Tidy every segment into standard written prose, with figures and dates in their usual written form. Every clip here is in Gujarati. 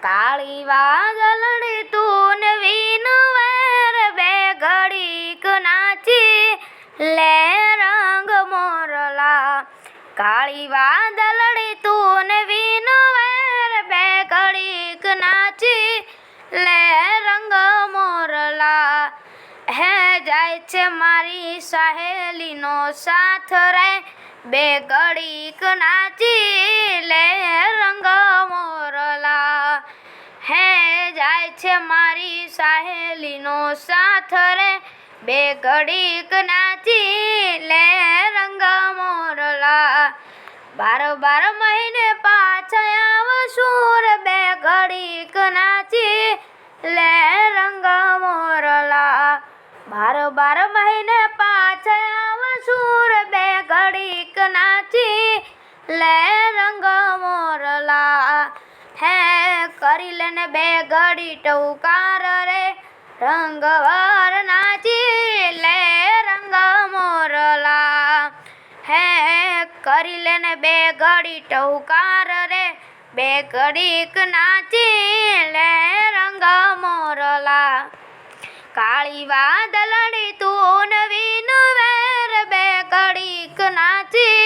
કાળી વાદળડી તું ને વીનું વેર બે ઘડીક નાચી લે રંગ મોરલા કાળી વાદળડી તું ને વીનું વેર બે ઘડીક નાચી લે રંગ મોરલા હે જાય છે મારી સહેલીનો સાથ રે બે ઘડીક નાચી લે રંગ મોરલા હે જાય છે મારી સહેલીનો સાથ રે બે ઘડીક નાચી લે રંગ મોરલા બાર બાર મહિને પાછા આવશું રે બે ઘડીક નાચી લે રંગ મોરલા બાર બાર મહિને પાછા આવશું રે બે ઘડીક નાચી લે રંગ મોરલા હે કરી લેને બે ઘડી ટૌકાર રે રંગવાર નાચી લે રંગ મોરલા હે કરી લેને બે ઘડી ટૌકાર રે બે ઘડીક નાચી લે રંગ મોરલા કાળી વાદળડી તું વીનું વેર બે ઘડીક નાચી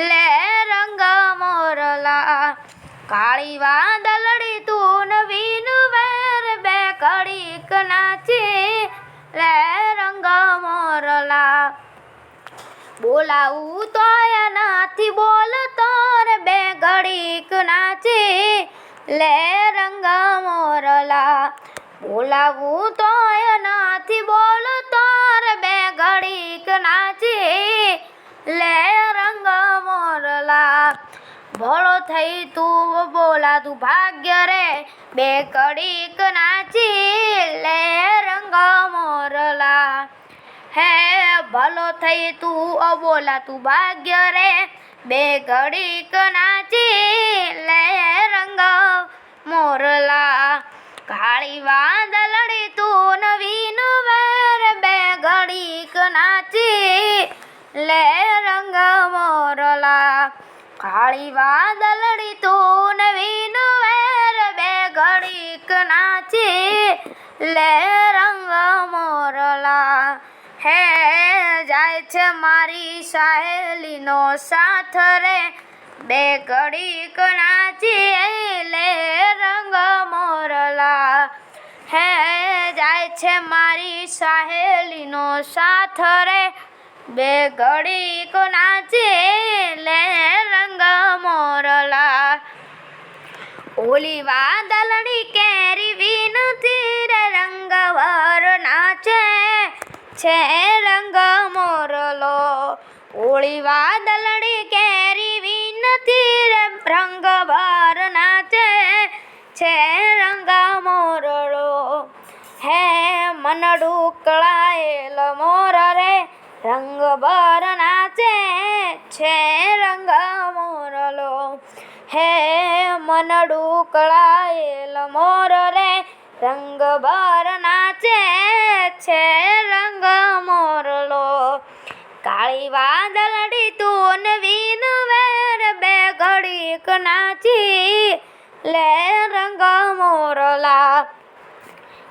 લે રંગ મોરલા કાળી વાદળડી તું વીનું વેર બે ઘડીક નાચી લે રંગ મોરલા બોલાવું તોય નથી બોલતો રે બે ઘડીક નાચી લે રંગ મોરલા બોલાવું તોય નથી બોલતો રે બે ઘડીક નાચી લે રંગ મોરલા ભોળો થઈ તું બોલાતું ભાગ્ય રે બે ઘડીક નાચી લે રંગ મોરલા હે ભલો થઈ તું બોલાતું ભાગ્ય રે બે ઘડીક નાચી લે રંગ મોરલા કાળી વાદળડી તું વીનું વેર બે ઘડીક નાચી લે રંગ મોરલા કાળી વાદળડી તું વીનું વેર બે ઘડીક નાચી લે રંગ મોરલા હે જાય છે મારી સહેલીનો સાથ રે બે ઘડીક નાચી લે રંગ મોરલા હે જાય છે મારી સહેલીનો સાથ રે બે ઘડીક નાચી લે રંગ મોરલા ઓલી વાદળડી કેરી વીનથી રે રંગવાર નાચે છે રંગ મોરલો ઓલી વાદળડી કેરી વીનથી રે રંગવાર નાચે છે રંગ મોરલો હે મનડું કળાયેલ મોર રે રંગભર નાચે છે રંગ મોરલો હે મનડું કળાયેલ મોર રે રંગભર નાચે છે રંગ મોરલો કાળી વાદળડી તું વીનું વેર બે ઘડીક નાચી લે રંગ મોરલા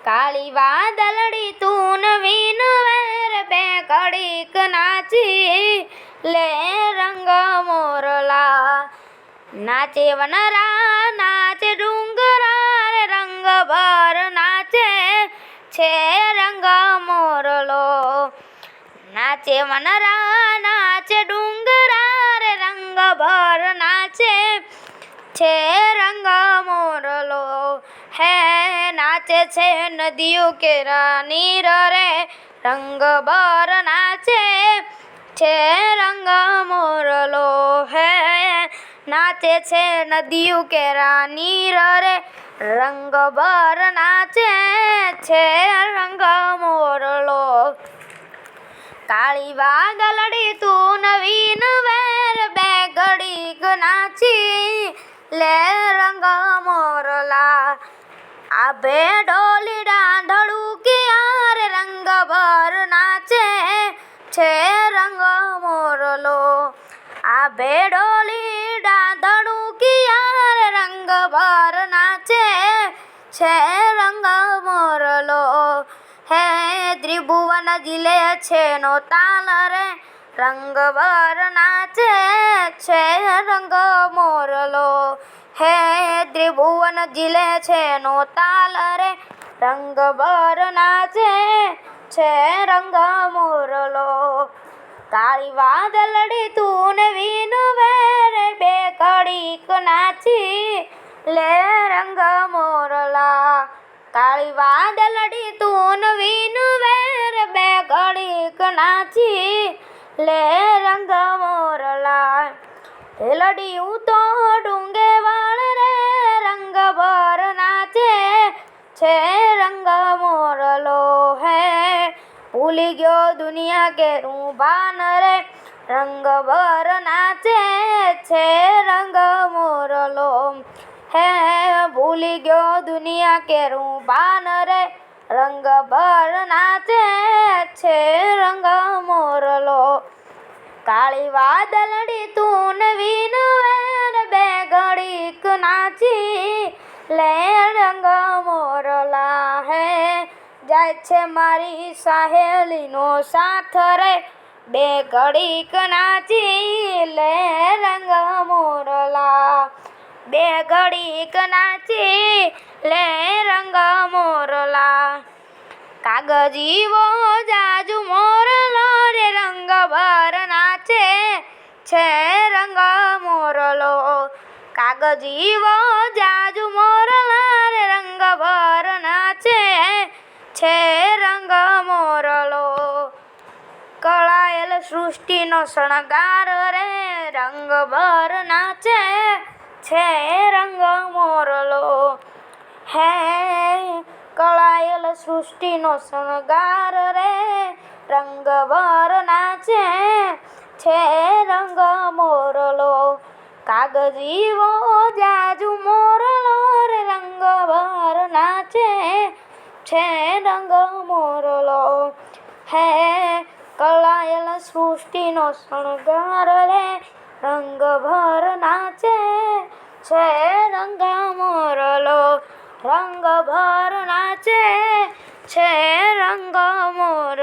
કાળી વાદળડી તું વીનું વેર બે ઘડીક નાચી લે રંગ મોરલા નાચે વનરા નાચે ડુંગરા રે રંગભર નાચે છે રંગ મોરલો નાચે વનરા નાચે ડુંગરા રે રંગભર નાચે છે રંગ મોરલો હે નાચે છે નદીઓ કેરા નીર રે રંગભર નાચે છે રંગ મોરલો હે નાચે છે નદીઓ કેરા નીર રે રંગભર નાચે છે રંગ મોરલો કાળી વાદળડી તું વીનું વેર બે ઘડીક નાચી લે રંગ મોરલા આ ભેડોલી ડાંધળું કિયા રે રંગભર નાચે છે રંગ મોરલો આ ભેડોલી ડાંધળું કિયા રે રંગભર નાચે ઝીલે છે નો તાલ રે રંગભર નાચે છે રંગ મોરલો હે ત્રિભુવન ઝીલે છે નો તાલ રે રંગભર નાચે છે રંગ મોરલો કાળી વાદળડી તું ને વીનું વેરે બે ઘડીક નાચી લે રંગ મોરલા કાળી વાદળડી તું ને વીનું વેરે બે ઘડીક નાચી લે રંગ મોરલા લડિયું તો ડુંગે વાળ રે રંગભર નાચે છે રંગ મોરલો હે ભૂલી ગયો દુનિયા કેરું ભાન રે રંગભર નાચે છે રંગ મોરલો હે ભૂલી ગયો દુનિયા કેરું ભાન રે રંગભર નાચે છે રંગ મોરલો કાળી વાદળડી તું ને વીનું વેર બે ઘડીક નાચી લે રંગ મોરલા હે જાય છે મારી સહેલીનો સાથ રે બે ઘડીક નાચી લે રંગ મોરલા બે ઘડીક નાચી લે રંગ મોરલા કાગજીવો જાજુ મોરલો રે રંગભર નાચે છે રંગ મોરલો કાગજીવો જાજુ મોરલા રે રંગભર નાચે છે રંગ મોરલો કળાયેલ સૃષ્ટિનો શણગાર રે રંગભર નાચે છે રંગ મોરલો હે કળાયેલ સૃષ્ટિનો શણગાર રે રંગભર નાચે છે રંગ મોરલો કાગજીવો જાજુ મોરલો રે રંગભર નાચે છે રંગ મોરલો હે કળાયેલ સૃષ્ટિનો શણગાર રે રંગભર નાચે છે રંગ મોરલો રંગભર નાચે છે રંગ મોરલો